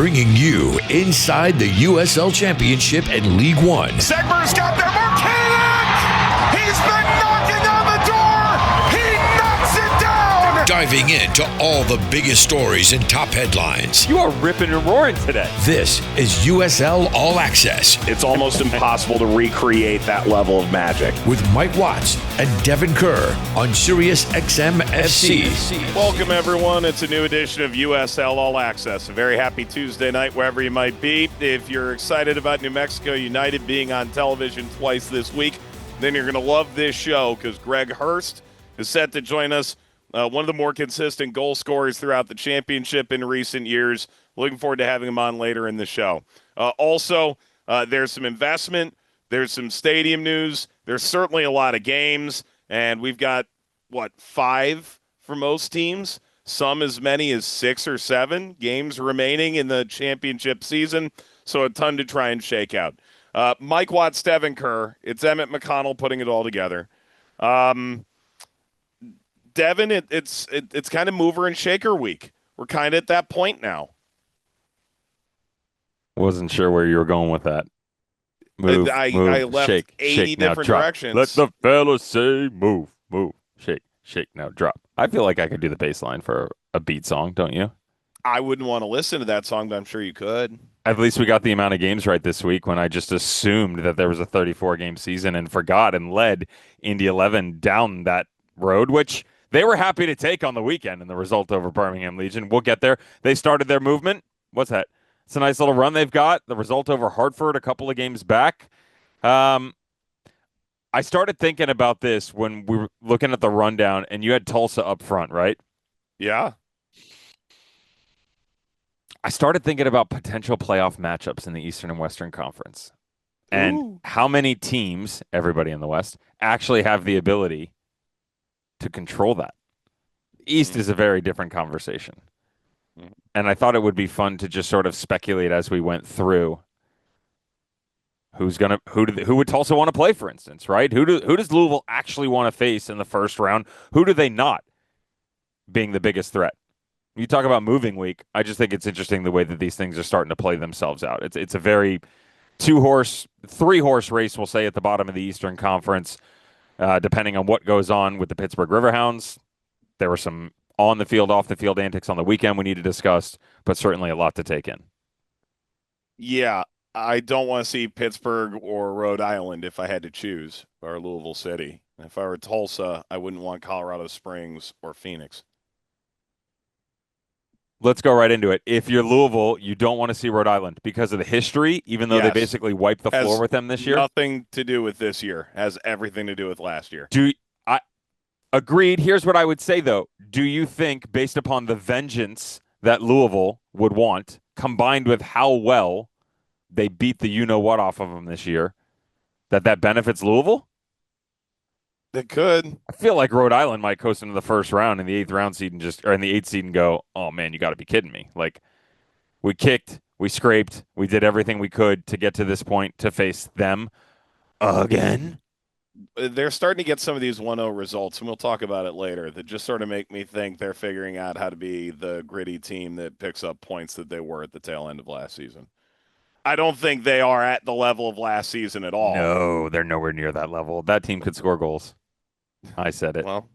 bringing you inside the USL Championship and League One. Segmer's got there. Marquinhos! He's been knocking on the door. He knocks it down. Diving into all the biggest stories and top headlines. You are ripping and roaring today. This is USL All Access. It's almost impossible to recreate that level of magic. With Mike Watts and Devon Kerr on Sirius XM FC. Welcome, everyone. It's a new edition of USL All Access. A very happy Tuesday night, wherever you might be. If you're excited about New Mexico United being on television twice this week, then you're going to love this show because Greg Hurst is set to join us. One of the more consistent goal scorers throughout the championship in recent years. Looking forward to having him on later in the show. Also, there's some investment. There's some stadium news. There's certainly a lot of games. And we've got, 5 for most teams? Some as many as 6 or 7 games remaining in the championship season. So a ton to try and shake out. Mike Watts, Devon Kerr. It's Emmett McConnell putting it all together. Devon, it's kind of mover and shaker week. We're kind of at that point now. Wasn't sure where you were going with that. Move, I left shake, 80 shake, different now, directions. Let the fellas say move, shake, now drop. I feel like I could do the bass line for a beat song, don't you? I wouldn't want to listen to that song, but I'm sure you could. At least we got the amount of games right this week when I just assumed that there was a 34-game season and forgot and led Indy 11 down that road, which they were happy to take on the weekend in the result over Birmingham Legion. We'll get there. They started their movement. What's that? It's a nice little run they've got. The result over Hartford a couple of games back. I started thinking about this when we were looking at the rundown, and you had Tulsa up front, right? Yeah. I started thinking about potential playoff matchups in the Eastern and Western Conference. And how many teams, everybody in the West, actually have the ability to control that. East is a very different conversation. And I thought it would be fun to just sort of speculate as we went through who would Tulsa want to play, for instance, right? Who does Louisville actually want to face in the first round? Who do they not, being the biggest threat? You talk about moving week. I just think it's interesting the way that these things are starting to play themselves out. It's a very 3-horse race, we'll say, at the bottom of the Eastern Conference. Depending on what goes on with the Pittsburgh Riverhounds. There were some on-the-field, off-the-field antics on the weekend we need to discuss, but certainly a lot to take in. Yeah, I don't want to see Pittsburgh or Rhode Island if I had to choose, or Louisville City. If I were Tulsa, I wouldn't want Colorado Springs or Phoenix. Let's go right into it. If you're Louisville, you don't want to see Rhode Island because of the history, even though they basically wiped the floor with them this year. Nothing to do with this year. Has everything to do with last year. Agreed. Here's what I would say, though. Do you think, based upon the vengeance that Louisville would want, combined with how well they beat the you-know-what off of them this year, that benefits Louisville? It could. I feel like Rhode Island might coast into the first round in the 8th round seed in the 8th seed and go, oh man, you got to be kidding me. Like, we kicked, we scraped, we did everything we could to get to this point to face them again. They're starting to get some of these 1-0 results, and we'll talk about it later, that just sort of make me think they're figuring out how to be the gritty team that picks up points that they were at the tail end of last season. I don't think they are at the level of last season at all. No, they're nowhere near that level. That team could score goals. I said it. Well,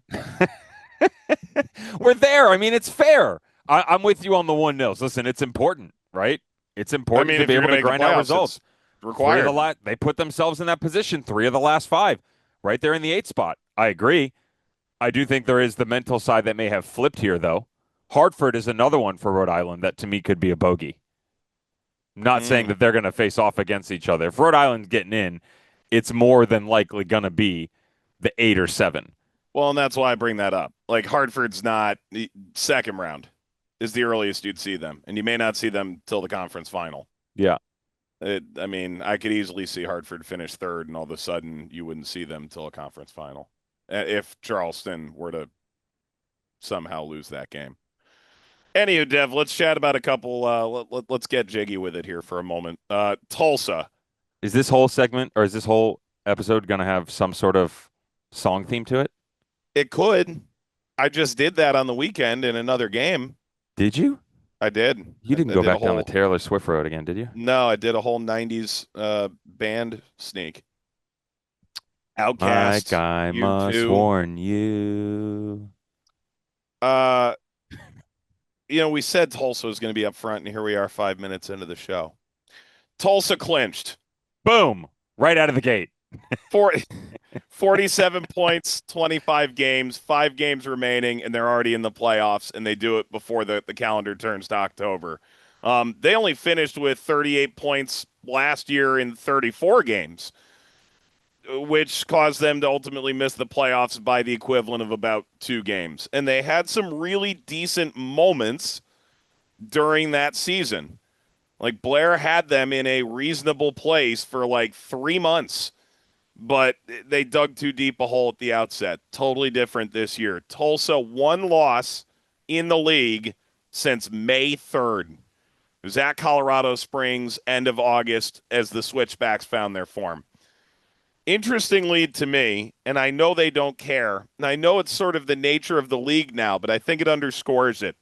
we're there. I mean, it's fair. I'm with you on the 1-0. Listen, it's important, right? It's important to be able to grind out results. Required. They put themselves in that position 3 of the last 5, right there in the 8th spot. I agree. I do think there is the mental side that may have flipped here, though. Hartford is another one for Rhode Island that, to me, could be a bogey. Not saying that they're going to face off against each other. If Rhode Island's getting in, it's more than likely going to be the 8 or 7. Well, and that's why I bring that up. Like, Hartford's not second round is the earliest you'd see them, and you may not see them till the conference final. Yeah. I could easily see Hartford finish 3rd, and all of a sudden you wouldn't see them till a conference final if Charleston were to somehow lose that game. Anywho, Dev, let's chat about a couple. Let's get jiggy with it here for a moment. Tulsa. Is this whole segment or is this whole episode going to have some sort of song theme to it? It could. I just did that on the weekend in another game. Did you? I did. You didn't I go did a back down the whole. Taylor Swift road again, did you? No, I did a whole '90s band sneak. Mike, Outcast, I must U2. warn you. Uh, we said Tulsa was going to be up front, and here we are 5 minutes into the show. Tulsa clinched. Boom! Right out of the gate. 47 points, 25 games, 5 games remaining, and they're already in the playoffs, and they do it before the calendar turns to October. They only finished with 38 points last year in 34 games, which caused them to ultimately miss the playoffs by the equivalent of about 2 games. And they had some really decent moments during that season. Like Blair had them in a reasonable place for like 3 months, but they dug too deep a hole at the outset. Totally different this year. Tulsa, one loss in the league since May 3rd. It was at Colorado Springs, end of August, as the Switchbacks found their form. Interestingly to me, and I know they don't care, and I know it's sort of the nature of the league now, but I think it underscores it.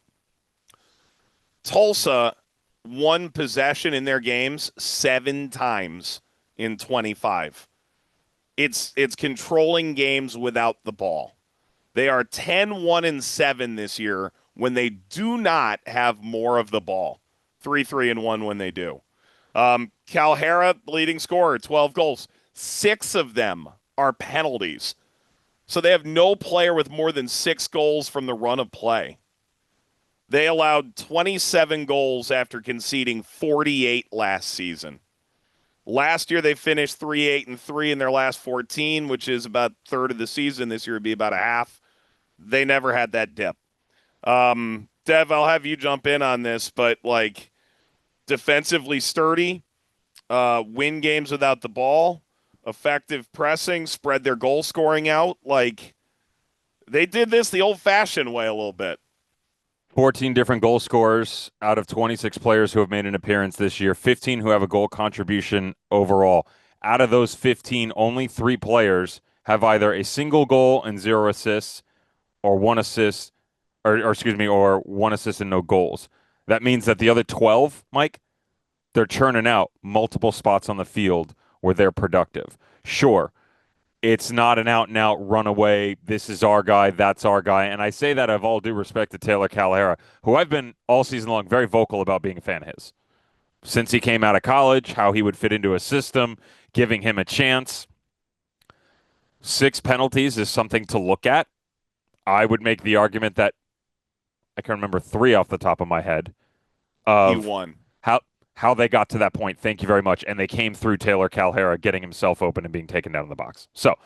Tulsa won possession in their games 7 times in 25. It's controlling games without the ball. They are 10-1-7 this year when they do not have more of the ball. 3-3-1 when they do. Calhera, leading scorer, 12 goals. 6 of them are penalties. So they have no player with more than 6 goals from the run of play. They allowed 27 goals after conceding 48 last season. Last year, they finished 3-8-3 in their last 14, which is about a third of the season. This year would be about a half. They never had that dip. Dev, I'll have you jump in on this, but like defensively sturdy, win games without the ball, effective pressing, spread their goal scoring out. Like they did this the old-fashioned way a little bit. 14 different goal scorers out of 26 players who have made an appearance this year, 15 who have a goal contribution overall. Out of those 15, only 3 players have either a single goal and 0 assists or 1 assist, or 1 assist and no goals. That means that the other 12, Mike, they're churning out multiple spots on the field where they're productive. Sure, it's not an out-and-out runaway, this is our guy, that's our guy. And I say that of all due respect to Taylor Calhera, who I've been all season long very vocal about being a fan of his. Since he came out of college, how he would fit into a system, giving him a chance. 6 penalties is something to look at. I would make the argument that I can remember 3 off the top of my head of He won. how they got to that point. Thank you very much. And they came through Taylor Calhera getting himself open and being taken down in the box. So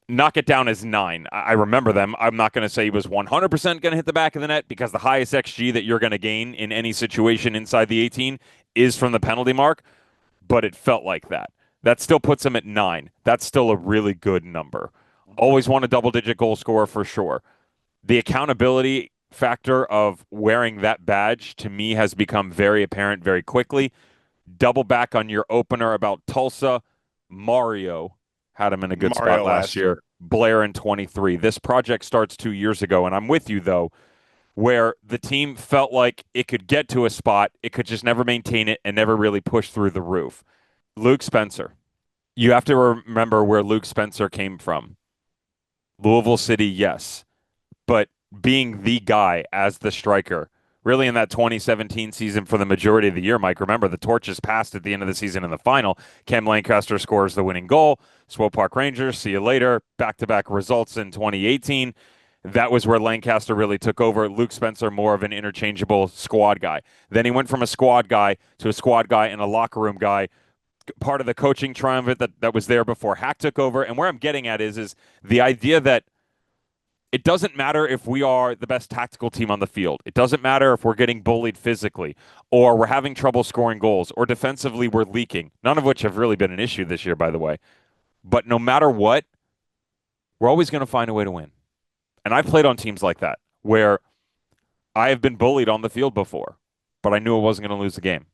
knock it down as 9. I remember them. I'm not going to say he was 100% going to hit the back of the net because the highest XG that you're going to gain in any situation inside the 18 is from the penalty mark, but it felt like that. That still puts him at 9. That's still a really good number. Always want a double-digit goal scorer for sure. The accountability factor of wearing that badge to me has become very apparent very quickly. Double back on your opener about Tulsa. Mario had him in a good spot last year. Blair in 23. This project starts 2 years ago, and I'm with you, though, where the team felt like it could get to a spot, it could just never maintain it and never really push through the roof. Luke Spencer. You have to remember where Luke Spencer came from. Louisville City, yes, but being the guy as the striker, really in that 2017 season for the majority of the year, Mike, remember the torch is passed at the end of the season in the final. Cam Lancaster scores the winning goal. Swope Park Rangers, see you later. Back-to-back results in 2018. That was where Lancaster really took over. Luke Spencer, more of an interchangeable squad guy. Then he went from a squad guy to a squad guy and a locker room guy, part of the coaching triumvirate that was there before Hack took over. And where I'm getting at is the idea that it doesn't matter if we are the best tactical team on the field. It doesn't matter if we're getting bullied physically or we're having trouble scoring goals or defensively we're leaking, none of which have really been an issue this year, by the way. But no matter what, we're always going to find a way to win. And I've played on teams like that where I have been bullied on the field before, but I knew I wasn't going to lose the game.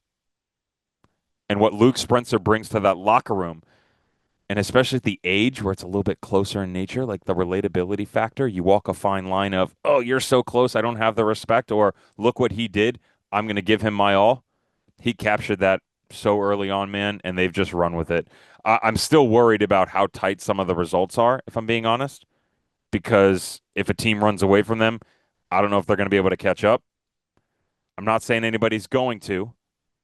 And what Luke Spencer brings to that locker room, And especially at the age where it's a little bit closer in nature, like the relatability factor, you walk a fine line of, oh, you're so close, I don't have the respect, or look what he did, I'm going to give him my all. He captured that so early on, man, and they've just run with it. I'm still worried about how tight some of the results are, if I'm being honest, because if a team runs away from them, I don't know if they're going to be able to catch up. I'm not saying anybody's going to,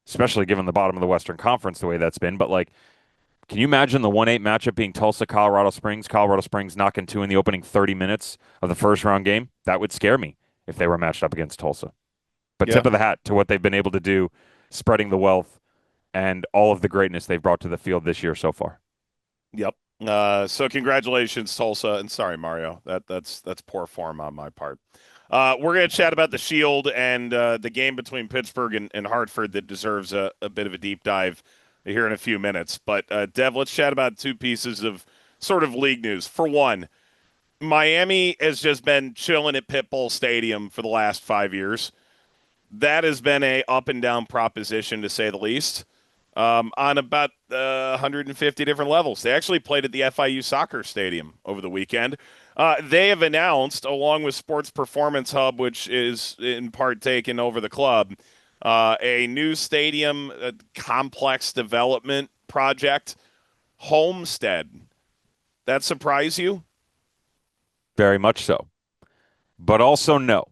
especially given the bottom of the Western Conference the way that's been, but like, can you imagine the 1-8 matchup being Tulsa, Colorado Springs knocking 2 in the opening 30 minutes of the first round game? That would scare me if they were matched up against Tulsa. But Yeah. tip of the hat to what they've been able to do, spreading the wealth and all of the greatness they've brought to the field this year so far. Yep. So congratulations, Tulsa, and sorry, Mario. That's poor form on my part. We're going to chat about the Shield and the game between Pittsburgh and Hartford that deserves a bit of a deep dive here in a few minutes. But, Dev, let's chat about two pieces of sort of league news. For one, Miami has just been chilling at Pitbull Stadium for the last 5 years. That has been a up and down proposition, to say the least, on about 150 different levels. They actually played at the FIU Soccer Stadium over the weekend. They have announced, along with Sports Performance Hub, which is in part taken over the club, a new stadium complex development project, Homestead. That surprise you? Very much so. But also no.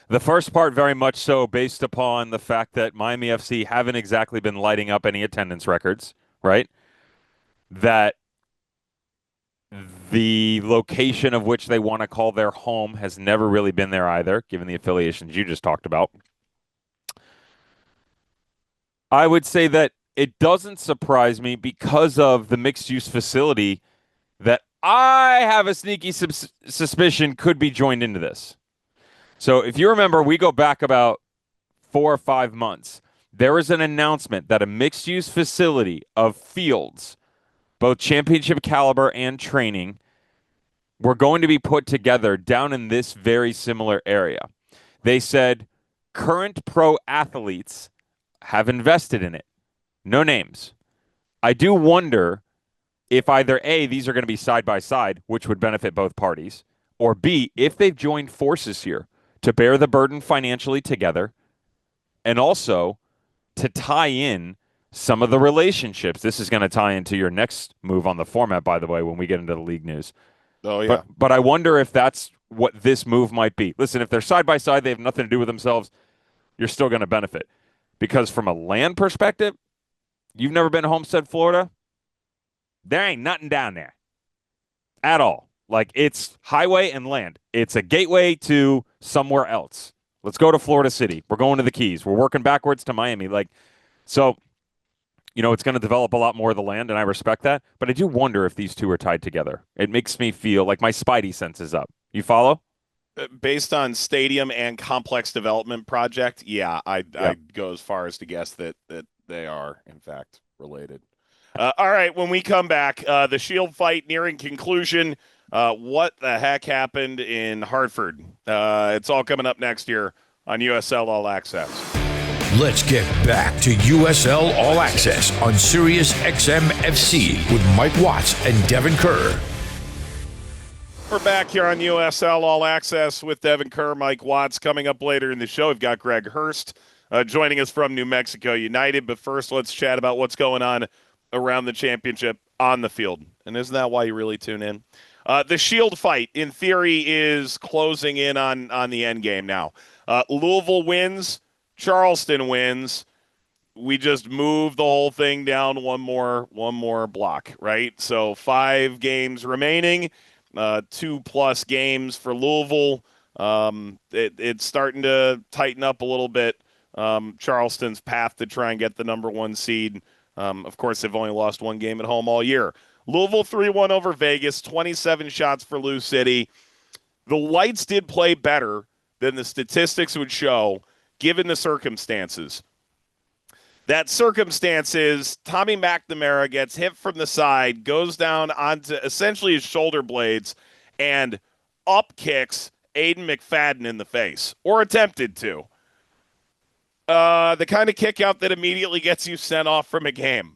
The first part, very much so, based upon the fact that Miami FC haven't exactly been lighting up any attendance records, right? That the location of which they want to call their home has never really been there either, given the affiliations you just talked about. I would say that it doesn't surprise me because of the mixed-use facility that I have a sneaky suspicion could be joined into this. So if you remember, we go back about 4 or 5 months. There was an announcement that a mixed-use facility of fields, both championship caliber and training, were going to be put together down in this very similar area. They said current pro athletes have invested in it. No names. I do wonder if either A, these are going to be side by side, which would benefit both parties, or B, if they've joined forces here to bear the burden financially together, and also to tie in some of the relationships. This is going to tie into your next move on the format, by the way, when we get into the league news. Oh, yeah. But I wonder if that's what this move might be. Listen, if they're side by side, they have nothing to do with themselves, you're still going to benefit. Because from a land perspective, you've never been to Homestead, Florida, there ain't nothing down there at all. Like, it's highway and land. It's a gateway to somewhere else. Let's go to Florida City. We're going to the Keys. We're working backwards to Miami. So, it's going to develop a lot more of the land, and I respect that. But I do wonder if these two are tied together. It makes me feel like my spidey sense is up. You follow? Based on stadium and complex development project, yeah, I'd go as far as to guess that they are, in fact, related. All right, when we come back, the Shield fight nearing conclusion. What the heck happened in Hartford? It's all coming up next year on USL All Access. Let's get back to USL All Access on Sirius XM FC with Mike Watts and Devon Kerr. We're back here on USL All Access with Devon Kerr, Mike Watts. Coming up later in the show, we've got Greg Hurst joining us from New Mexico United. But first, let's chat about what's going on around the championship on the field. And isn't that why you really tune in? The Shield fight, in theory, is closing in on the end game now. Louisville wins. Charleston wins. We just move the whole thing down one more block, right? So 5 games remaining, 2+ games for Louisville. It's starting to tighten up a little bit. Charleston's path to try and get the number 1 seed. Of course, they've only lost 1 game at home all year. Louisville 3-1 over Vegas, 27 shots for Lou City. The Lights did play better than the statistics would show, given the circumstances. That circumstance is Tommy McNamara gets hit from the side, goes down onto essentially his shoulder blades, and up kicks Aiden McFadden in the face, or attempted to. The kind of kick out that immediately gets you sent off from a game.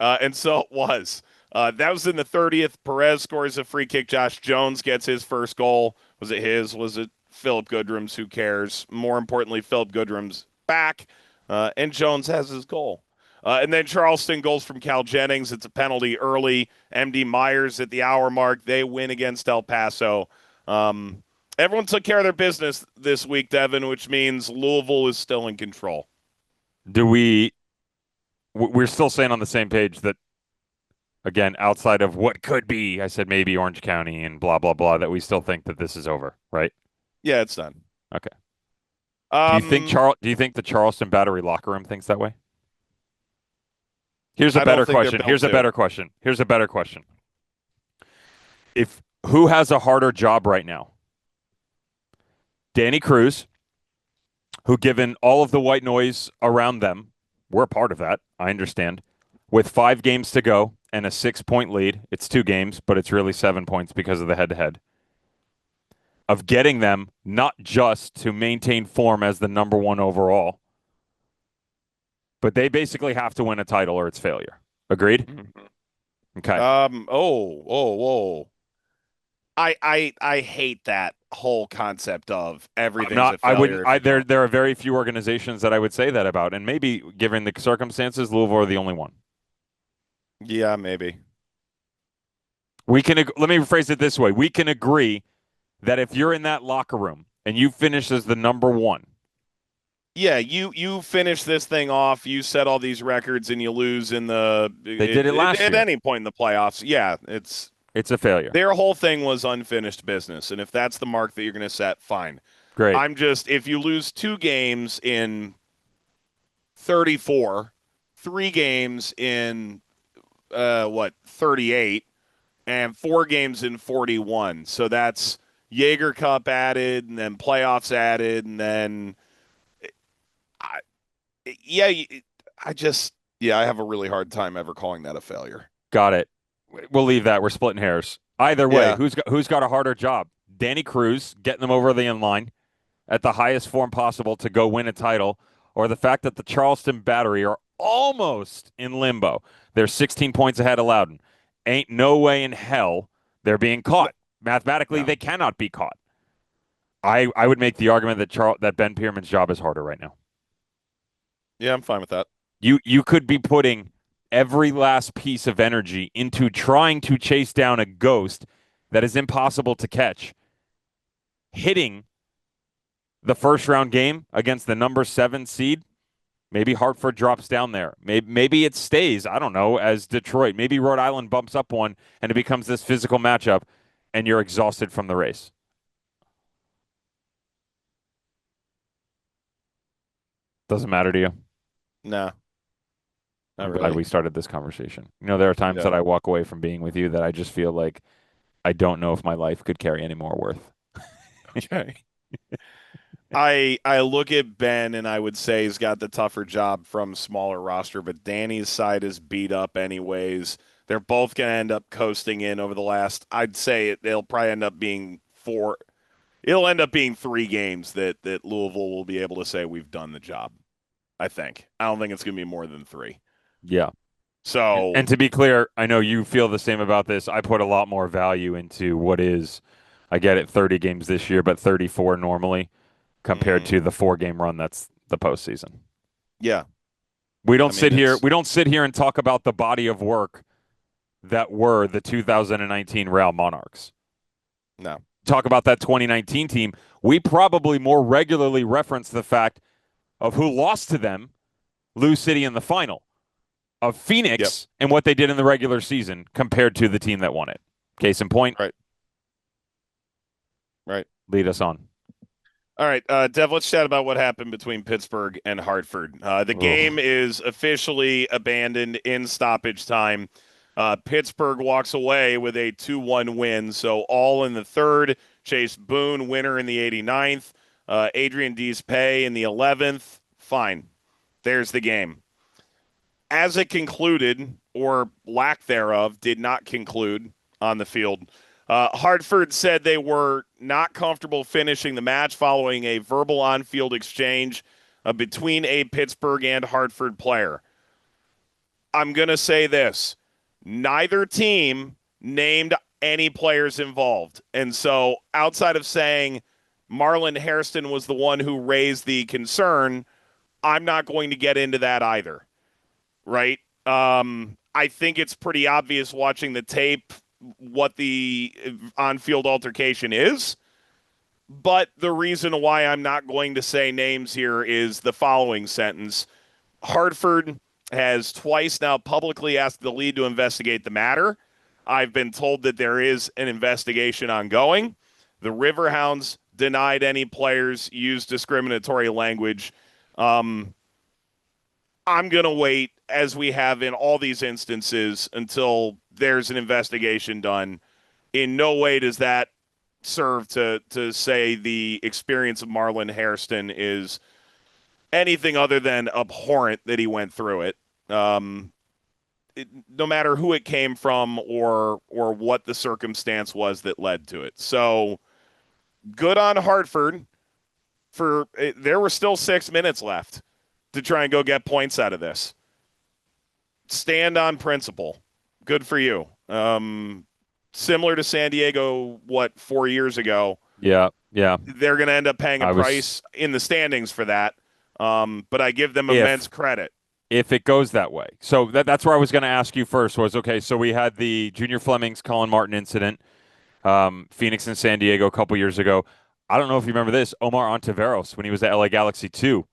And so it was. That was in the 30th. Perez scores a free kick. Josh Jones gets his first goal. Was it his? Was it Philip Goodrum's? Who cares? More importantly, Philip Goodrum's back, and Jones has his goal. And then Charleston goals from Cal Jennings. It's a penalty early. MD Myers at the hour mark. They win against El Paso. Everyone took care of their business this week, Devin, which means Louisville is still in control. We're still saying on the same page that, again, outside of what could be, I said maybe Orange County and blah, blah, blah, that we still think that this is over, right? Yeah, it's done. Okay. Do you think the Charleston Battery locker room thinks that way? Here's a better question. Here's a better question. Who has a harder job right now? Danny Cruz, who, given all of the white noise around them, we're a part of that, I understand, with 5 games to go and a 6-point lead. It's 2 games, but it's really 7 points because of the head-to-head. Of getting them not just to maintain form as the number 1 overall, but they basically have to win a title or it's failure. Agreed? Mm-hmm. Okay. Whoa. I hate that whole concept of everything's a failure. There are very few organizations that I would say that about, and maybe given the circumstances, Louisville are the only one. Yeah, maybe. Let me rephrase it this way. We can agree that if you're in that locker room and you finish as the number 1. Yeah, you finish this thing off, you set all these records, and you lose in the – They did it last year. At any point in the playoffs. Yeah, it's a failure. Their whole thing was unfinished business, and if that's the mark that you're going to set, fine. Great. If you lose 2 games in 34, 3 games in, 38, and 4 games in 41. So that's Jaeger Cup added, and then playoffs added, and then – I have a really hard time ever calling that a failure. Got it. We'll leave that. We're splitting hairs. Either way, who's got a harder job? Danny Cruz getting them over the inline at the highest form possible to go win a title, or the fact that the Charleston Battery are almost in limbo. They're 16 points ahead of Loudoun. Ain't no way in hell they're being caught. Mathematically, They cannot be caught. I would make the argument that Ben Pierman's job is harder right now. Yeah, I'm fine with that. You could be putting every last piece of energy into trying to chase down a ghost that is impossible to catch. Hitting the first round game against the number 7 seed, maybe Hartford drops down there. Maybe it stays, I don't know, as Detroit. Maybe Rhode Island bumps up one and it becomes this physical matchup and you're exhausted from the race. Doesn't matter to you? No. I'm glad we started this conversation. There are times that I walk away from being with you that I just feel like I don't know if my life could carry any more worth. Okay. I look at Ben and I would say he's got the tougher job from smaller roster, but Danny's side is beat up anyways. They're both going to end up coasting in over the last, I'd say they'll probably end up being 4. It'll end up being 3 games that Louisville will be able to say we've done the job. I think. I don't think it's going to be more than 3. Yeah. So, and to be clear, I know you feel the same about this. I put a lot more value into what is, I get it, 30 games this year, but 34 normally compared to the 4-game run that's the postseason. Yeah. We don't sit here and talk about the body of work that were the 2019 Real Monarchs. No. Talk about that 2019 team. We probably more regularly reference the fact of who lost to them, Lou City in the final, of Phoenix and what they did in the regular season compared to the team that won it. Case in point. Right. Lead us on. All right, Dev, let's chat about what happened between Pittsburgh and Hartford. The game is officially abandoned in stoppage time. Pittsburgh walks away with a 2-1 win, so all in the 3rd. Chase Boone, winner in the 89th. Adrian Dees-Pay in the 11th. Fine. There's the game. As it concluded, or lack thereof, did not conclude on the field, Hartford said they were not comfortable finishing the match following a verbal on-field exchange between a Pittsburgh and Hartford player. I'm going to say this. Neither team named any players involved. And so outside of saying Marlon Hairston was the one who raised the concern, I'm not going to get into that either, right? I think it's pretty obvious watching the tape what the on-field altercation is. But the reason why I'm not going to say names here is the following sentence. Hartford has twice now publicly asked the league to investigate the matter. I've been told that there is an investigation ongoing. The Riverhounds denied any players used discriminatory language. I'm going to wait, as we have in all these instances, until there's an investigation done. In no way does that serve to say the experience of Marlon Hairston is anything other than abhorrent that he went through it. No matter who it came from or what the circumstance was that led to it. So good on Hartford there were still 6 minutes left to try and go get points out of this. Stand on principle. Good for you. Similar to San Diego, 4 years ago? Yeah. They're going to end up paying a price in the standings for that. But I give them immense credit. If it goes that way. So that's where I was going to ask you first was, okay, so we had the Junior Fleming's Colin Martin incident, Phoenix and San Diego a couple years ago. I don't know if you remember this. Omar Ontiveros, when he was at LA Galaxy 2,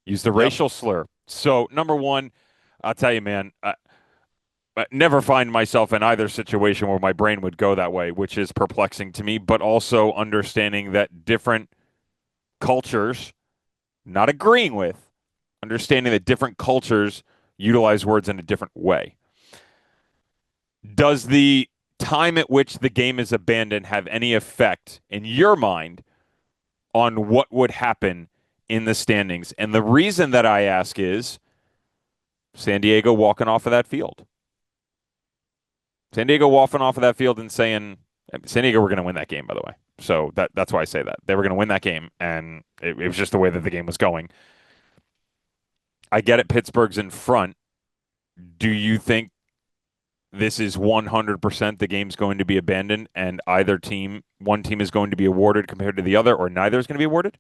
used the racial slur. So, number one, I'll tell you, man, I never find myself in either situation where my brain would go that way, which is perplexing to me, but also understanding that different cultures, not agreeing with, understanding that different cultures utilize words in a different way. Does the time at which the game is abandoned have any effect in your mind on what would happen in the standings? And the reason that I ask is San Diego walking off of that field. San Diego walking off of that field and saying, San Diego were going to win that game, by the way. So that's why I say that. They were going to win that game, and it was just the way that the game was going. I get it, Pittsburgh's in front. Do you think this is 100% the game's going to be abandoned and one team is going to be awarded compared to the other, or neither is going to be awarded?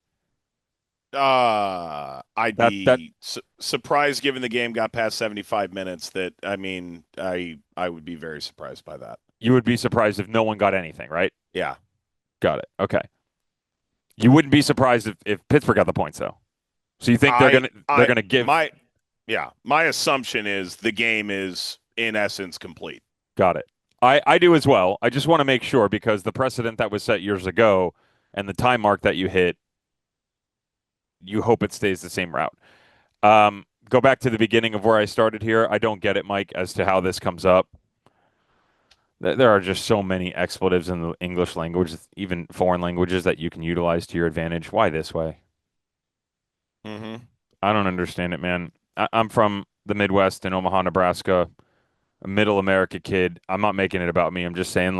I'd be surprised, given the game got past 75 minutes, I would be very surprised by that. You would be surprised if no one got anything, right? Yeah. Got it. Okay. You wouldn't be surprised if Pittsburgh got the points, though. So you think they're gonna give my assumption is the game is in essence complete. Got it. I do as well. I just want to make sure, because the precedent that was set years ago and the time mark that you hit, you hope it stays the same route. Go back to the beginning of where I started here. I don't get it, Mike, as to how this comes up. There are just so many expletives in the English language, even foreign languages, that you can utilize to your advantage. Why this way? Mm-hmm. I don't understand it, man. I'm from the Midwest in Omaha, Nebraska, a middle America kid. I'm not making it about me. I'm just saying,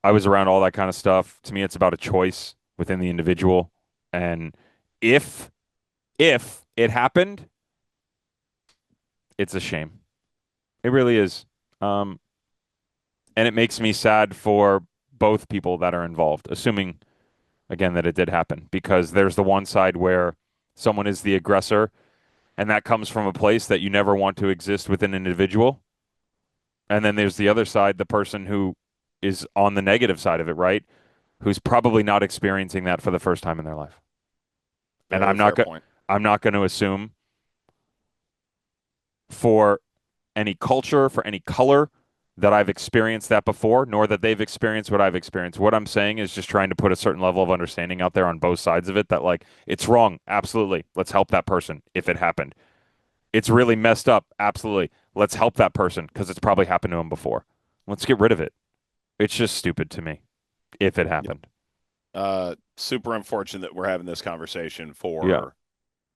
I was around all that kind of stuff. To me, it's about a choice within the individual. And if it happened, it's a shame. It really is. And it makes me sad for both people that are involved, assuming, again, that it did happen. Because there's the one side where someone is the aggressor, and that comes from a place that you never want to exist with an individual. And then there's the other side, the person who is on the negative side of it, right? Who's probably not experiencing that for the first time in their life. And I'm not going to assume for any culture, for any color, that I've experienced that before, nor that they've experienced what I've experienced. What I'm saying is just trying to put a certain level of understanding out there on both sides of it, that it's wrong. Absolutely. Let's help that person if it happened. It's really messed up. Absolutely. Let's help that person because it's probably happened to him before. Let's get rid of it. It's just stupid to me if it happened. Super unfortunate that we're having this conversation for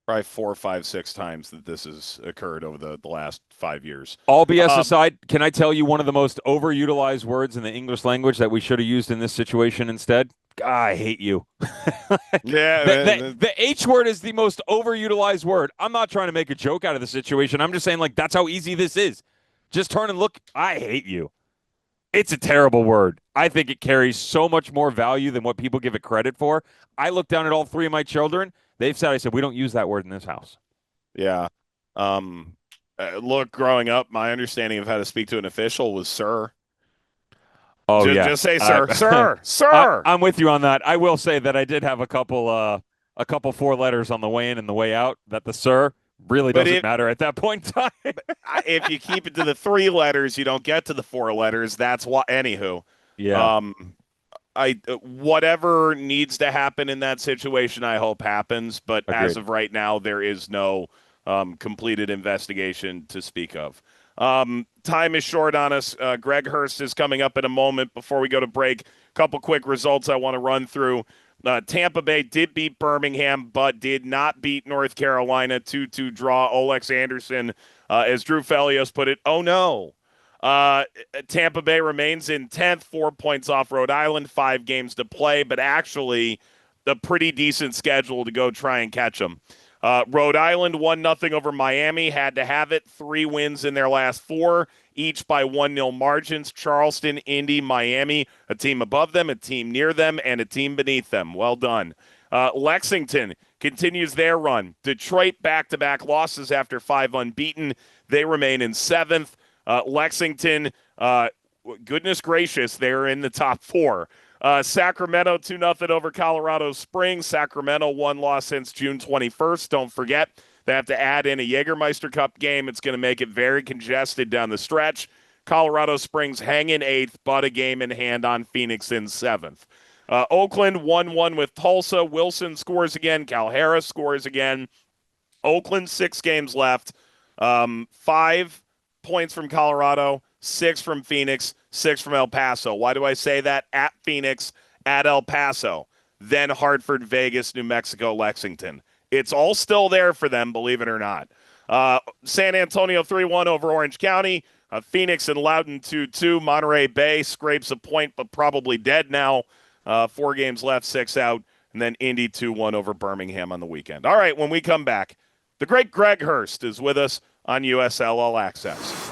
probably 4, 5, 6 times that this has occurred over the last 5 years. All BS aside, can I tell you one of the most overutilized words in the English language that we should have used in this situation instead? I hate you. The H word is the most overutilized word. I'm not trying to make a joke out of the situation. I'm just saying, that's how easy this is. Just turn and look. I hate you. It's a terrible word. I think it carries so much more value than what people give it credit for. I look down at all three of my children. They've said, I said, we don't use that word in this house. Yeah. Look, growing up, my understanding of how to speak to an official was sir. Oh, yeah. Just say sir. Sir. I'm with you on that. I will say that I did have a couple 4 letters on the way in and the way out that the sir really doesn't matter at that point in time. If you keep it to the 3 letters, you don't get to the 4 letters. That's why. Anywho, yeah. Whatever needs to happen in that situation, I hope happens. But Agreed. As of right now, there is no completed investigation to speak of. Time is short on us. Greg Hurst is coming up in a moment. Before we go to break, a couple quick results I want to run through. Tampa Bay did beat Birmingham, but did not beat North Carolina 2-2 draw. Olex Anderson, as Drew Felios put it, oh no. Tampa Bay remains in 10th, 4 points off Rhode Island, 5 games to play, but actually a pretty decent schedule to go try and catch them. Rhode Island 1-0 over Miami, had to have it. 3 wins in their last 4, each by 1-0 margins. Charleston, Indy, Miami, a team above them, a team near them, and a team beneath them. Well done. Lexington continues their run. Detroit back-to-back losses after 5 unbeaten. They remain in 7th. Lexington, goodness gracious, they're in the top 4. Sacramento 2-0 over Colorado Springs. Sacramento 1 loss since June 21st. Don't forget, they have to add in a Jägermeister Cup game. It's going to make it very congested down the stretch. Colorado Springs hang in 8th, but a game in hand on Phoenix in 7th. Oakland 1-1 with Tulsa. Wilson scores again. Cal Harris scores again. Oakland 6 games left. 5 points from Colorado, 6 from Phoenix, 6 from El Paso. Why do I say that? At Phoenix, at El Paso, then Hartford, Vegas, New Mexico, Lexington. It's all still there for them, believe it or not. San Antonio 3-1 over Orange County. Phoenix and Loudoun 2-2. Monterey Bay scrapes a point, but probably dead now. 4 games left, 6 out. And then Indy 2-1 over Birmingham on the weekend. All right, when we come back, the great Greg Hurst is with us on USL All Access.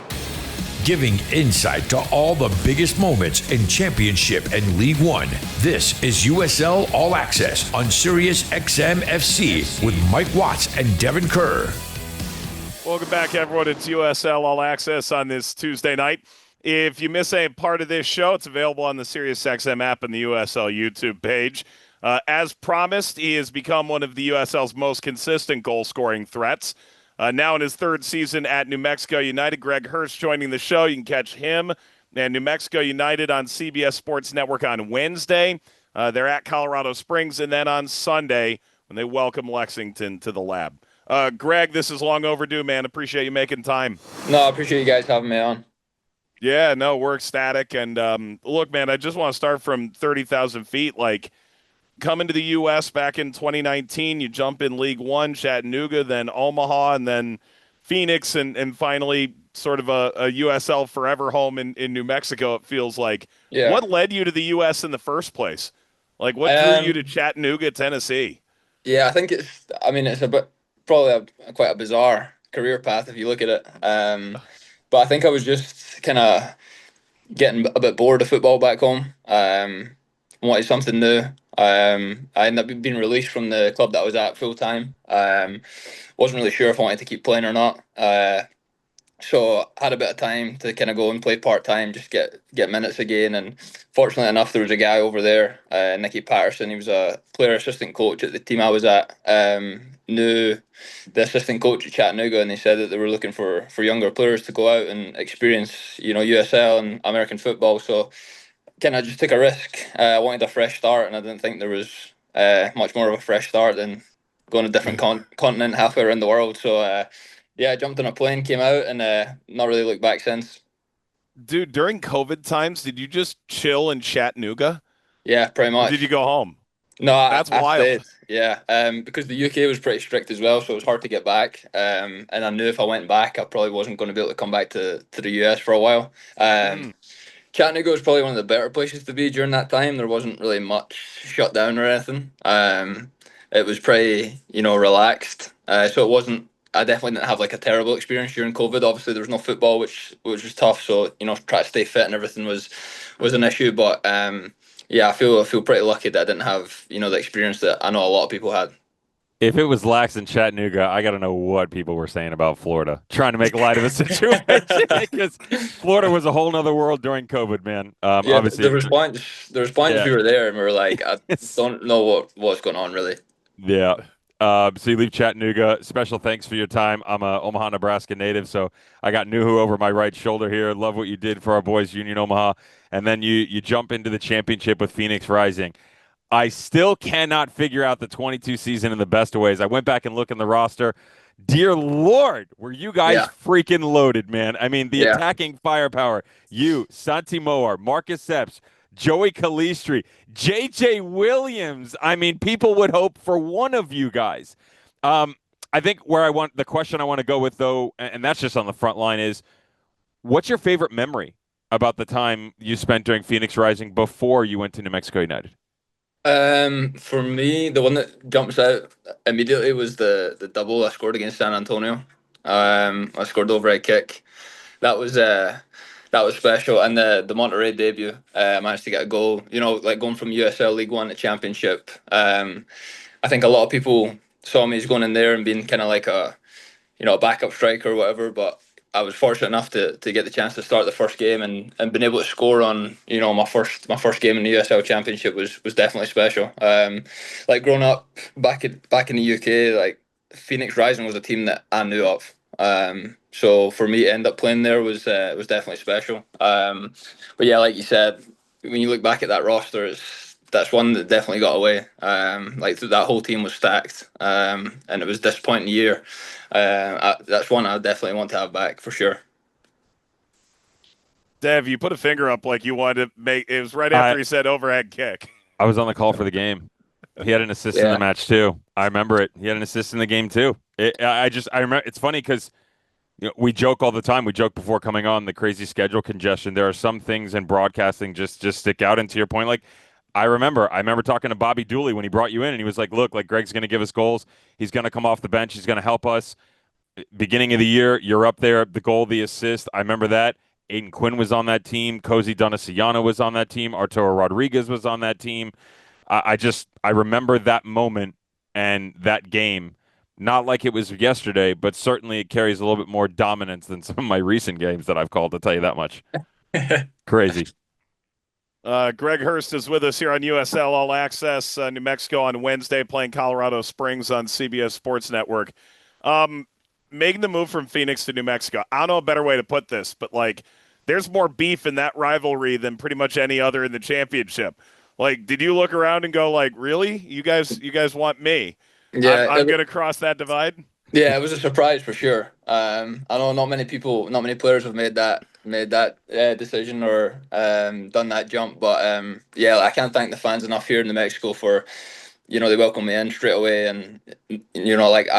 Giving insight to all the biggest moments in Championship and League One. This is USL All Access on Sirius XM FC with Mike Watts and Devon Kerr. Welcome back, everyone. It's USL All Access on this Tuesday night. If you miss any part of this show, it's available on the Sirius XM app and the USL YouTube page. As promised, he has become one of the USL's most consistent goal-scoring threats. Now in his 3rd season at New Mexico United, Greg Hurst joining the show. You can catch him and New Mexico United on CBS Sports Network on Wednesday. They're at Colorado Springs, and then on Sunday when they welcome Lexington to the Lab. Greg, this is long overdue, man. Appreciate you making time. No, I appreciate you guys having me on. Yeah, no, we're ecstatic. And look, man, I just want to start from 30,000 feet. Like, coming to the U.S. back in 2019, you jump in League One, Chattanooga, then Omaha, and then Phoenix, and finally sort of a USL forever home in New Mexico, it feels like. Yeah. What led you to the U.S. in the first place? Like, what drew you to Chattanooga, Tennessee? Yeah, I think it's probably quite a bizarre career path if you look at it. But I think I was just kind of getting a bit bored of football back home. Wanted something new. I ended up being released from the club that I was at full time. Wasn't really sure if I wanted to keep playing or not. So I had a bit of time to kind of go and play part time, just get minutes again. And fortunately enough, there was a guy over there, Nicky Patterson. He was a player assistant coach at the team I was at. Knew the assistant coach at Chattanooga, and they said that they were looking for younger players to go out and experience, USL and American football. So kind of just took a risk. I wanted a fresh start, and I didn't think there was much more of a fresh start than going to a different continent halfway around the world. So I jumped on a plane, came out, and not really looked back since. Dude, during COVID times, did you just chill in Chattanooga? Yeah, pretty much. Or did you go home? No, that's wild. Stayed. Yeah, because the UK was pretty strict as well, so it was hard to get back. And I knew if I went back, I probably wasn't going to be able to come back to the US for a while. Chattanooga was probably one of the better places to be during that time. There wasn't really much shut down or anything. It was pretty, relaxed. So it wasn't I definitely didn't have like a terrible experience during COVID. Obviously, there was no football, which was tough. So try to stay fit and everything was an issue. But yeah, I feel pretty lucky that I didn't have the experience that I know a lot of people had. If it was lax in Chattanooga, I got to know what people were saying about Florida, trying to make light of the situation because Florida was a whole nother world during COVID, man. Yeah, Obviously, there was points we were there and we were like, I it's don't know what's going on really. yeah. So you leave Chattanooga. Special thanks for your time. I'm a Omaha, Nebraska native, so I got Nuhu over my right shoulder here. Love what you did for our boys, Union Omaha, and then you jump into the championship with Phoenix Rising. I still cannot figure out the 22 season in the best of ways. I went back and looked in the roster. Dear Lord, were you guys freaking loaded, man? I mean, the attacking firepower. You, Santi Moar, Marcus Epps, Joey Calistri, J.J. Williams. I mean, people would hope for one of you guys. I think the question I want to go with, though, and that's just on the front line, is what's your favorite memory about the time you spent during Phoenix Rising before you went to New Mexico United? For me, the one that jumps out immediately was the double I scored against San Antonio. I scored the overhead kick. That was special, and the Monterey debut. I managed to get a goal. Like going from USL League One to Championship. I think a lot of people saw me as going in there and being kind of like a backup striker or whatever, but I was fortunate enough to get the chance to start the first game and being able to score on my first game in the USL Championship was definitely special. Like growing up back in the UK, like Phoenix Rising was a team that I knew of. So for me to end up playing there was definitely special. But yeah, like you said, when you look back at that roster, that's one that definitely got away. Like that whole team was stacked, and it was a disappointing year. That's one I definitely want to have back for sure. Dev, you put a finger up like you wanted to make. It was right after he said overhead kick. I was on the call for the game. He had an assist in the match too. I remember it. He had an assist in the game too. I remember. It's funny because we joke all the time. We joke before coming on the crazy schedule congestion. There are some things in broadcasting just stick out. And to your point, like I remember talking to Bobby Dooley when he brought you in, and he was like, "Look, like Greg's going to give us goals. He's going to come off the bench. He's going to help us." Beginning of the year, you're up there. The goal, the assist. I remember that. Aiden Quinn was on that team. Cozy Donacillano was on that team. Arturo Rodriguez was on that team. I remember that moment and that game, not like it was yesterday, but certainly it carries a little bit more dominance than some of my recent games that I've called, to tell you that much. Crazy. Greg Hurst is with us here on USL All Access, New Mexico on Wednesday, playing Colorado Springs on CBS Sports Network. Making the move from Phoenix to New Mexico, I don't know a better way to put this, but like there's more beef in that rivalry than pretty much any other in the championship. Like, did you look around and go like, really? You guys want me? Yeah, I'm going to cross that divide? Yeah, it was a surprise for sure. I know not many players have made that decision or done that jump, but yeah, I can't thank the fans enough here in New Mexico for they welcomed me in straight away, and like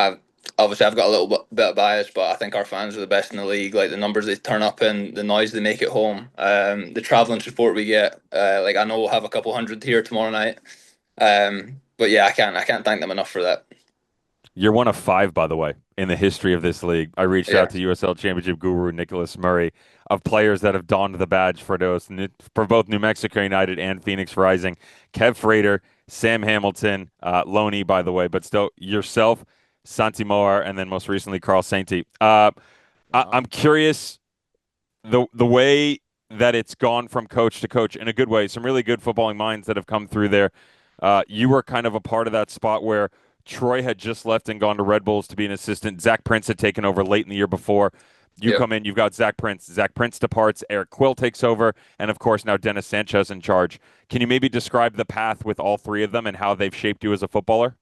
I've got a little bit of bias, but I think our fans are the best in the league. Like the numbers they turn up in, the noise they make at home, the traveling support we get. Like I know we'll have a couple hundred here tomorrow night. But yeah, I can't thank them enough for that. You're one of 5, by the way, in the history of this league. I reached out to USL Championship guru Nicholas Murray of players that have donned the badge for both New Mexico United and Phoenix Rising. Kev Frater, Sam Hamilton, Loney, by the way, but still yourself, Santi Moar, and then most recently Carl Sainty. I'm curious the way that it's gone from coach to coach in a good way. Some really good footballing minds that have come through there. You were kind of a part of that spot where Troy had just left and gone to Red Bulls to be an assistant. Zach Prince had taken over late in the year before. You come in, you've got Zach Prince. Zach Prince departs, Eric Quill takes over, and of course now Dennis Sanchez in charge. Can you maybe describe the path with all 3 of them and how they've shaped you as a footballer?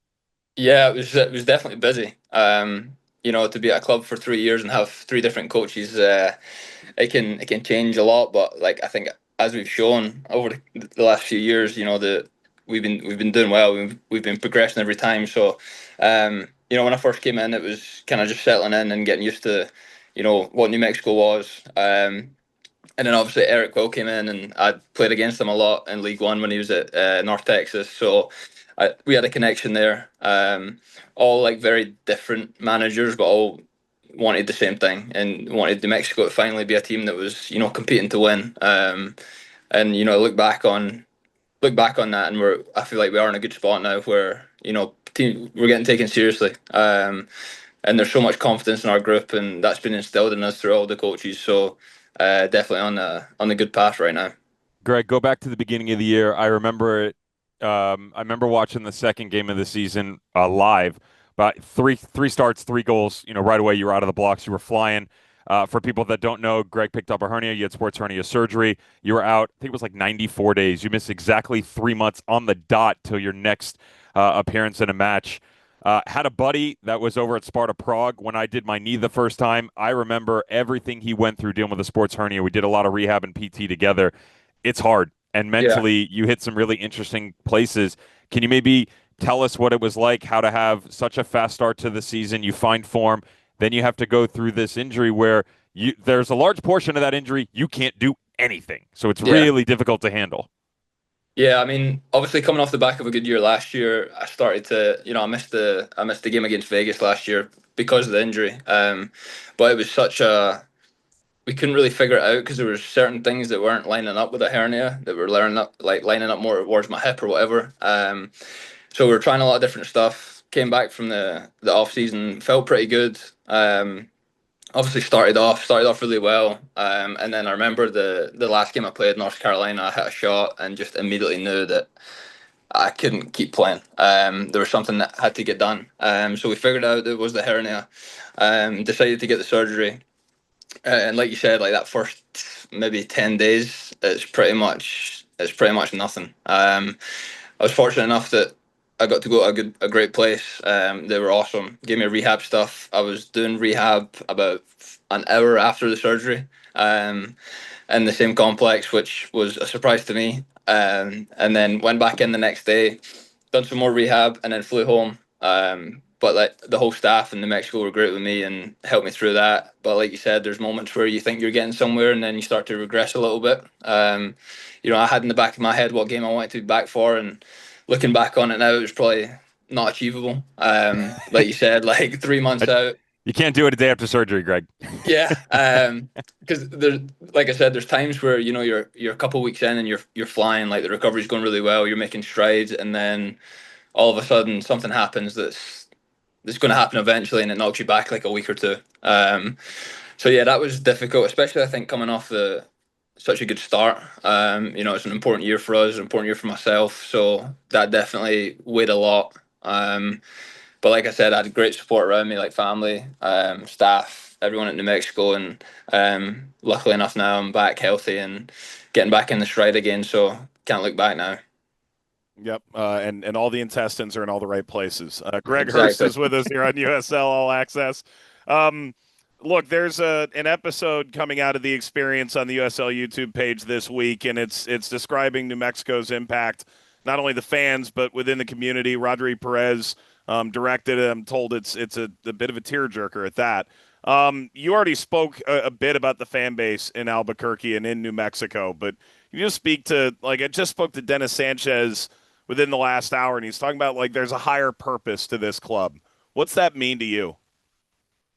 Yeah, it was definitely busy. To be at a club for 3 years and have 3 different coaches, it can change a lot. But like I think as we've shown over the last few years, we've been doing well. We've been progressing every time. So, when I first came in, it was kind of just settling in and getting used to, what New Mexico was. And then obviously Eric Will came in, and I played against him a lot in League One when he was at North Texas. So we had a connection there. All like very different managers, but all wanted the same thing and wanted New Mexico to finally be a team that was, competing to win. And look back on that, and I feel like we are in a good spot now where we're getting taken seriously. And there's so much confidence in our group, and that's been instilled in us through all the coaches. So definitely on the good path right now. Greg, go back to the beginning of the year. I remember it. I remember watching the second game of the season live. But three starts, 3 goals. Right away you were out of the blocks. You were flying. For people that don't know, Greg picked up a hernia. You had sports hernia surgery. You were out. I think it was like 94 days. You missed exactly 3 months on the dot till your next appearance in a match. Had a buddy that was over at Sparta Prague when I did my knee the first time. I remember everything he went through dealing with a sports hernia. We did a lot of rehab and PT together. It's hard. And mentally, you hit some really interesting places. Can you maybe tell us what it was like, how to have such a fast start to the season? You find form, then you have to go through this injury where there's a large portion of that injury you can't do anything. So it's really difficult to handle. Yeah, I mean, obviously coming off the back of a good year last year, I started to, I missed the game against Vegas last year because of the injury. But it was we couldn't really figure it out because there were certain things that weren't lining up with a hernia that were lining up more towards my hip or whatever. So we were trying a lot of different stuff. Came back from the off season, felt pretty good. Obviously started off really well. And then I remember the last game I played, North Carolina, I hit a shot and just immediately knew that I couldn't keep playing. There was something that had to get done. So we figured out it was the hernia. Decided to get the surgery. And like you said, like that first maybe 10 days, it's pretty much nothing. I was fortunate enough that I got to go to a great place. They were awesome. Gave me rehab stuff. I was doing rehab about an hour after the surgery, in the same complex, which was a surprise to me. And then went back in the next day, done some more rehab, and then flew home. But like the whole staff in New Mexico were great with me and helped me through that. But like you said, there's moments where you think you're getting somewhere and then you start to regress a little bit. I had in the back of my head what game I wanted to be back for, and looking back on it now, it was probably not achievable. Like you said, like 3 months out. You can't do it a day after surgery, Greg. Yeah, because like I said, there's times where you're a couple of weeks in and you're flying, like the recovery's going really well, you're making strides, and then all of a sudden something happens that's going to happen eventually, and it knocks you back like a week or two. So yeah, that was difficult, especially I think coming off such a good start. It's an important year for us, an important year for myself. So that definitely weighed a lot. But like I said, I had great support around me, like family, staff, everyone at New Mexico. And luckily enough now I'm back healthy and getting back in the stride again. So can't look back now. Yep, and all the intestines are in all the right places. Greg Hurst is with us here on USL All Access. Look, there's an episode coming out of the experience on the USL YouTube page this week, and it's describing New Mexico's impact, not only the fans but within the community. Rodri Perez directed it. I'm told it's a bit of a tearjerker at that. You already spoke a bit about the fan base in Albuquerque and in New Mexico, but you just speak to, like, I just spoke to Dennis Sanchez within the last hour, and he's talking about, like, there's a higher purpose to this club. What's that mean to you?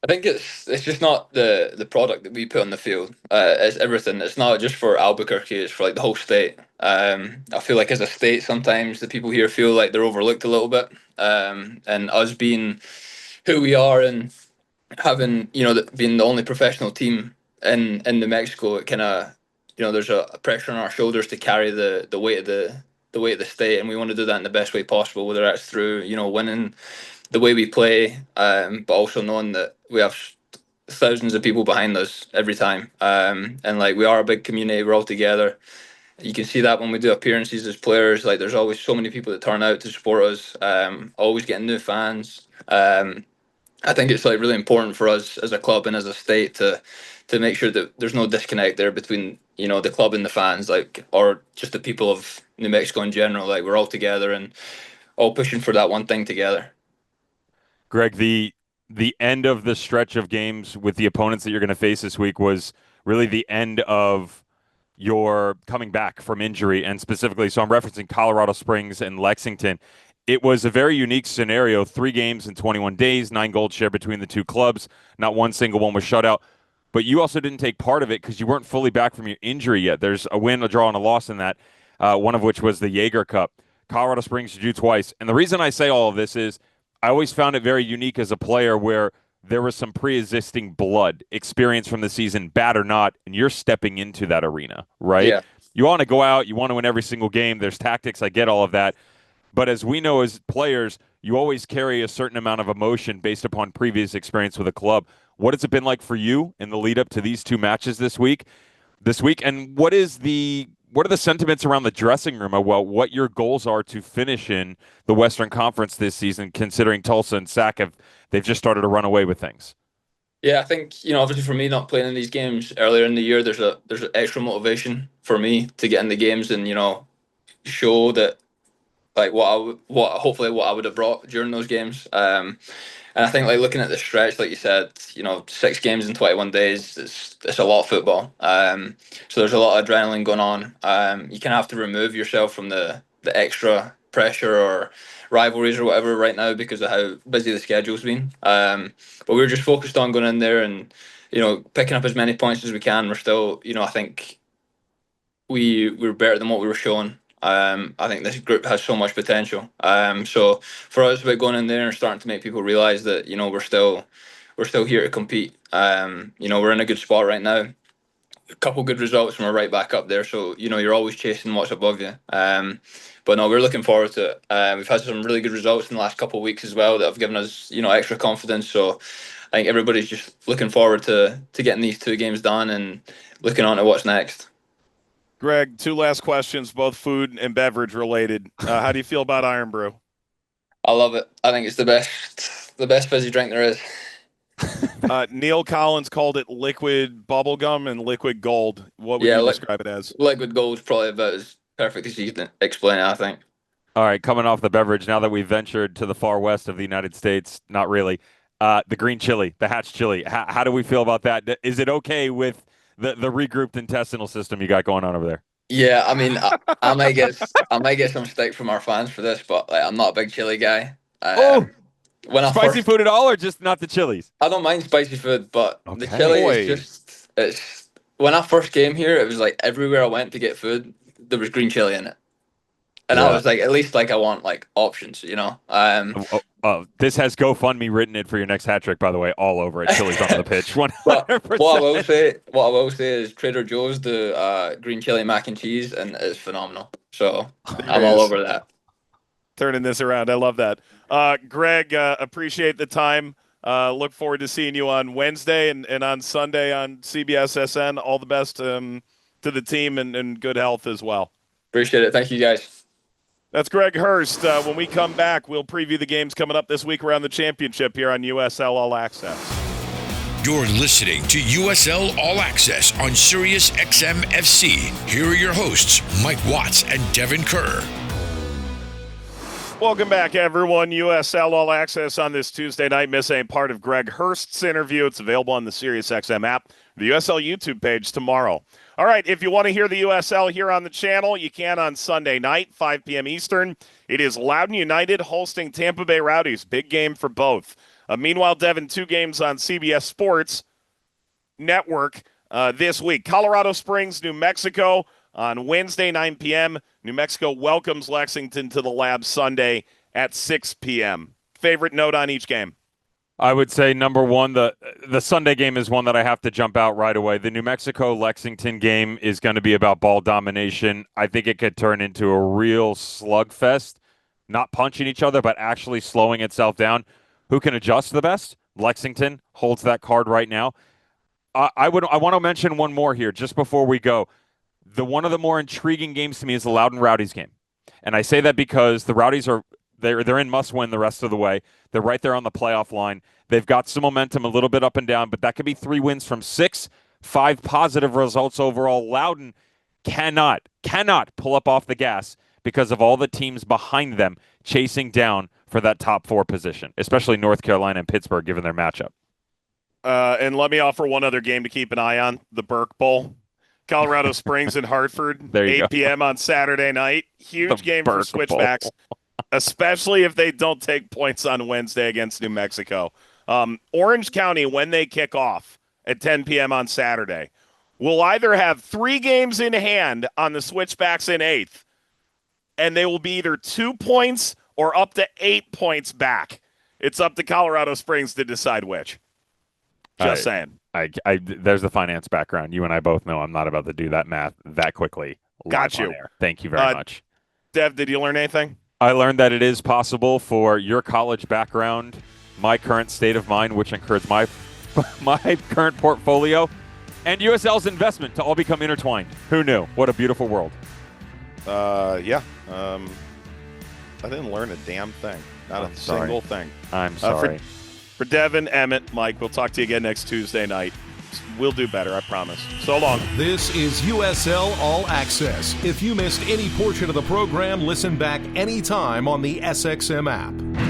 I think it's just not the product that we put on the field. It's everything. It's not just for Albuquerque. It's for like the whole state. I feel like as a state, sometimes the people here feel like they're overlooked a little bit. And us being who we are and having being the only professional team in New Mexico, it kind of there's a pressure on our shoulders to carry the weight of the state, and we want to do that in the best way possible, whether that's through winning the way we play, but also knowing that we have thousands of people behind us every time. And like, we are a big community, we're all together. You can see that when we do appearances as players, like there's always so many people that turn out to support us, always getting new fans. I think it's like really important for us as a club and as a state to make sure that there's no disconnect there between the club and the fans, like, or just the people of New Mexico in general. Like, we're all together and all pushing for that one thing together. Greg, the end of the stretch of games with the opponents that you're going to face this week was really the end of your coming back from injury, and specifically, so I'm referencing Colorado Springs and Lexington. it was a very unique scenario. 3 games in 21 days, 9 goals shared between the two clubs. Not one single one was shut out. But you also didn't take part of it because you weren't fully back from your injury yet. There's a win, a draw, and a loss in that, one of which was the Jaeger Cup. Colorado Springs drew twice. And the reason I say all of this is I always found it very unique as a player where there was some pre-existing blood experience from the season, bad or not, and you're stepping into that arena, right? Yeah. You want to go out, you want to win every single game. There's tactics, I get all of that. But as we know as players, you always carry a certain amount of emotion based upon previous experience with a club. What has it been like for you in the lead up to these 2 matches this week? And what are the sentiments around the dressing room about what your goals are to finish in the Western Conference this season, considering Tulsa and SAC they've just started to run away with things? Yeah, I think, obviously for me not playing in these games earlier in the year, there's an extra motivation for me to get in the games and, show that like what I would have brought during those games. And I think like looking at the stretch, like you said, 6 games in 21 days, it's a lot of football. So there's a lot of adrenaline going on. You kind of have to remove yourself from the extra pressure or rivalries or whatever right now because of how busy the schedule's been. But we're just focused on going in there and, picking up as many points as we can. We're still, I think we're better than what we were showing. I think this group has so much potential. So for us, about going in there and starting to make people realize that we're still here to compete. We're in a good spot right now. A couple good results and we're right back up there. So you're always chasing what's above you. But no, we're looking forward to it. We've had some really good results in the last couple of weeks as well that have given us extra confidence. So I think everybody's just looking forward to getting these 2 games done and looking on to what's next. Greg, 2 last questions, both food and beverage related. How do you feel about Iron Brew? I love it. I think it's the best fizzy drink there is. Neil Collins called it liquid bubblegum and liquid gold. What would you describe it as? Liquid gold is probably about as perfect as you can explain it, I think. All right, coming off the beverage, now that we've ventured to the far west of the United States, not really, the green chili, the hatch chili, how do we feel about that? Is it okay with the regrouped intestinal system you got going on over there? Yeah, I mean, I might get some stick from our fans for this, but I'm not a big chili guy. Spicy food at all, or just not the chilies? I don't mind spicy food, but the chili is it's. When I first came here, it was like everywhere I went to get food, there was green chili in it, and I was like, at least like I want like options, This has GoFundMe written it for your next hat trick, by the way, all over it. Chili's on the pitch, 100%. What I will say is Trader Joe's the green chili mac and cheese, and it's phenomenal. So I'm all over that. Turning this around, I love that. Greg, appreciate the time. Look forward to seeing you on Wednesday and on Sunday on CBS SN. All the best to the team and good health as well. Appreciate it. Thank you, guys. That's Greg Hurst. When we come back, we'll preview the games coming up this week around the championship here on USL All Access. You're listening to USL All Access on Sirius XM FC. Here are your hosts, Mike Watts and Devon Kerr. Welcome back, everyone. USL All Access on this Tuesday night. Miss a part of Greg Hurst's interview. It's available on the SiriusXM app, the USL YouTube page tomorrow. All right, if you want to hear the USL here on the channel, you can on Sunday night, 5 p.m. Eastern. It is Loudoun United hosting Tampa Bay Rowdies. Big game for both. Meanwhile, Devon, 2 games on CBS Sports Network this week. Colorado Springs, New Mexico on Wednesday, 9 p.m. New Mexico welcomes Lexington to the Lab Sunday at 6 p.m. Favorite note on each game? I would say number one, the Sunday game is one that I have to jump out right away. The New Mexico-Lexington game is going to be about ball domination. I think it could turn into a real slugfest, not punching each other, but actually slowing itself down. Who can adjust the best? Lexington holds that card right now. I want to mention one more here just before we go. One of the more intriguing games to me is the Loudoun Rowdies game. And I say that because the Rowdies they're in must-win the rest of the way. They're right there on the playoff line. They've got some momentum, a little bit up and down, but that could be 3 wins from 6, 5 positive results overall. Loudoun cannot pull up off the gas because of all the teams behind them chasing down for that top 4 position, especially North Carolina and Pittsburgh, given their matchup. And let me offer one other game to keep an eye on, the Burke Bowl. Colorado Springs and Hartford, 8 p.m. on Saturday night. Huge game for Switchbacks. especially if they don't take points on Wednesday against New Mexico. Orange County, when they kick off at 10 p.m. on Saturday, will either have 3 games in hand on the Switchbacks in 8th, and they will be either 2 points or up to 8 points back. It's up to Colorado Springs to decide which. Just saying. There's the finance background. You and I both know I'm not about to do that math that quickly. Got you. Thank you very much. Dev, did you learn anything? I learned that it is possible for your college background, my current state of mind, which includes my current portfolio, and USL's investment to all become intertwined. Who knew? What a beautiful world. Yeah. I didn't learn a damn thing. Not a single thing. I'm sorry. For Devin, Emmett, Mike, we'll talk to you again next Tuesday night. We'll do better, I promise. So long. This is USL All Access. If you missed any portion of the program, listen back anytime on the SXM app.